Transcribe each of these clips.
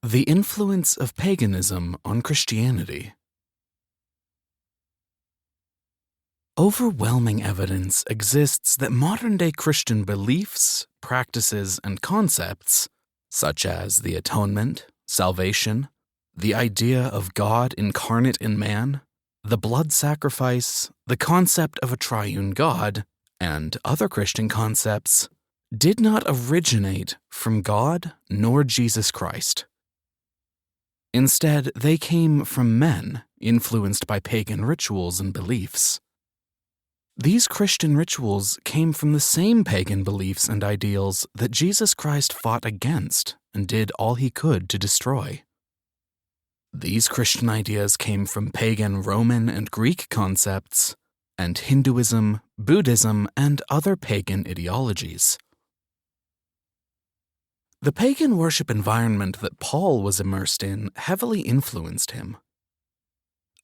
The influence of paganism on Christianity. Overwhelming evidence exists that modern-day Christian beliefs, practices, and concepts, such as the atonement, salvation, the idea of God incarnate in man, the blood sacrifice, the concept of a triune God, and other Christian concepts, did not originate from God nor Jesus Christ. Instead, they came from men influenced by pagan rituals and beliefs. These Christian rituals came from the same pagan beliefs and ideals that Jesus Christ fought against and did all he could to destroy. These Christian ideas came from pagan Roman and Greek concepts, and Hinduism, Buddhism, and other pagan ideologies. The pagan worship environment that Paul was immersed in heavily influenced him.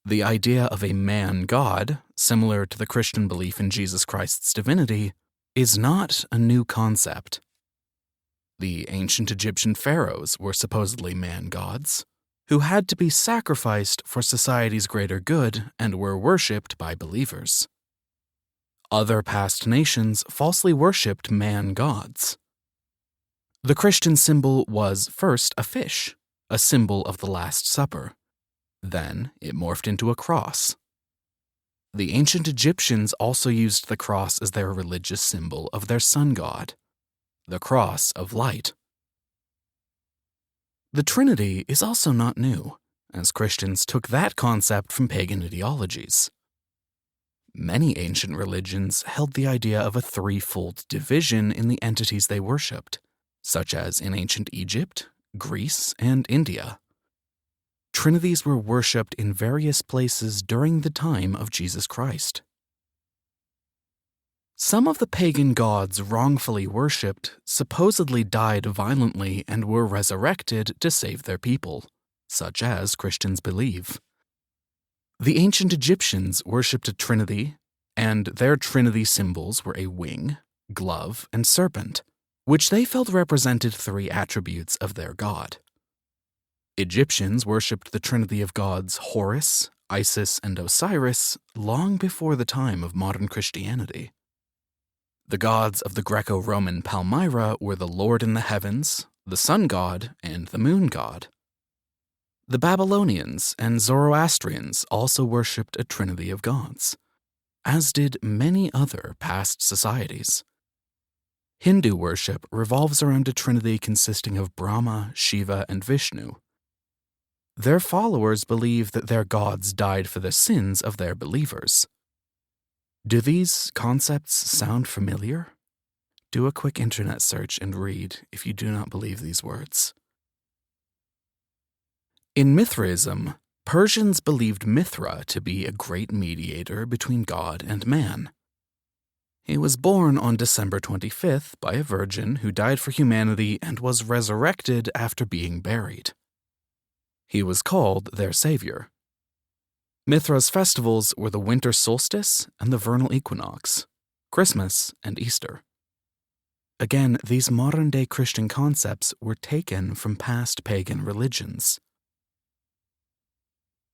The idea of a man-God, similar to the Christian belief in Jesus Christ's divinity, is not a new concept. The ancient Egyptian pharaohs were supposedly man-gods, who had to be sacrificed for society's greater good and were worshipped by believers. Other past nations falsely worshipped man-gods. The Christian symbol was first a fish, a symbol of the Last Supper. Then it morphed into a cross. The ancient Egyptians also used the cross as their religious symbol of their sun god, the cross of light. The Trinity is also not new, as Christians took that concept from pagan ideologies. Many ancient religions held the idea of a threefold division in the entities they worshipped, such as in ancient Egypt, Greece, and India. Trinities were worshipped in various places during the time of Jesus Christ. Some of the pagan gods wrongfully worshipped supposedly died violently and were resurrected to save their people, such as Christians believe. The ancient Egyptians worshipped a trinity, and their trinity symbols were a wing, glove, and serpent, which they felt represented three attributes of their god. Egyptians worshipped the trinity of gods Horus, Isis, and Osiris long before the time of modern Christianity. The gods of the Greco-Roman Palmyra were the Lord in the heavens, the sun god, and the moon god. The Babylonians and Zoroastrians also worshipped a trinity of gods, as did many other past societies. Hindu worship revolves around a trinity consisting of Brahma, Shiva, and Vishnu. Their followers believe that their gods died for the sins of their believers. Do these concepts sound familiar? Do a quick internet search and read if you do not believe these words. In Mithraism, Persians believed Mithra to be a great mediator between God and man. He was born on December 25th by a virgin who died for humanity and was resurrected after being buried. He was called their savior. Mithra's festivals were the winter solstice and the vernal equinox, Christmas and Easter. Again, these modern-day Christian concepts were taken from past pagan religions.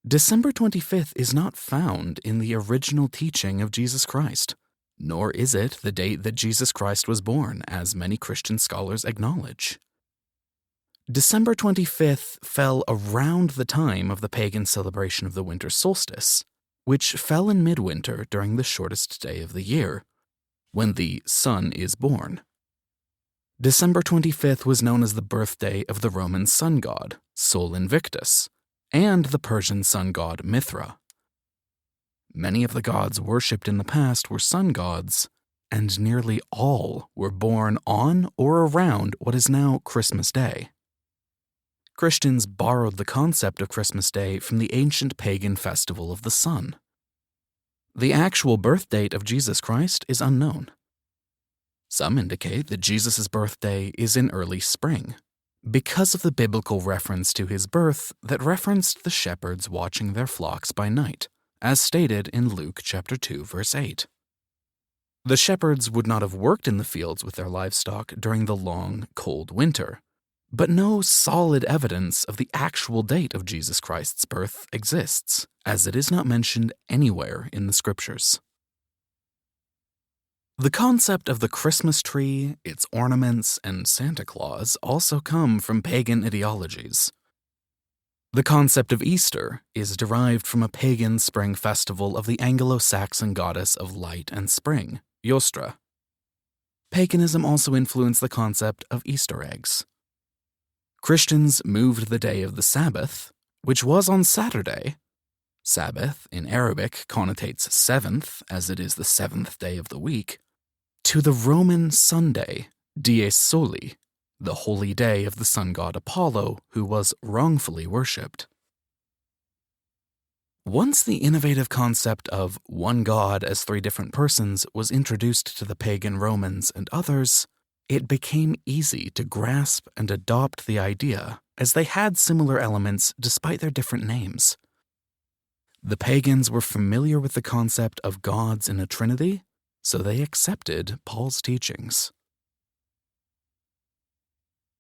December 25th is not found in the original teaching of Jesus Christ, nor is it the date that Jesus Christ was born, as many Christian scholars acknowledge. December 25th fell around the time of the pagan celebration of the winter solstice, which fell in midwinter during the shortest day of the year, when the sun is born. December 25th was known as the birthday of the Roman sun god, Sol Invictus, and the Persian sun god Mithra. Many of the gods worshipped in the past were sun gods, and nearly all were born on or around what is now Christmas Day. Christians borrowed the concept of Christmas Day from the ancient pagan festival of the sun. The actual birth date of Jesus Christ is unknown. Some indicate that Jesus' birthday is in early spring, because of the biblical reference to his birth that referenced the shepherds watching their flocks by night, as stated in Luke chapter 2, verse 8. The shepherds would not have worked in the fields with their livestock during the long, cold winter, But no solid evidence of the actual date of Jesus Christ's birth exists, as it is not mentioned anywhere in the scriptures. The concept of the Christmas tree, its ornaments, and Santa Claus also come from pagan ideologies. The concept of Easter is derived from a pagan spring festival of the Anglo-Saxon goddess of light and spring, Yostra. Paganism also influenced the concept of Easter eggs. Christians moved the day of the Sabbath, which was on Saturday. Sabbath in Arabic connotates seventh, as it is the seventh day of the week, to the Roman Sunday, Dies Soli, the holy day of the sun god Apollo, who was wrongfully worshipped. Once the innovative concept of one god as three different persons was introduced to the pagan Romans and others, it became easy to grasp and adopt the idea, as they had similar elements despite their different names. The pagans were familiar with the concept of gods in a trinity, so they accepted Paul's teachings.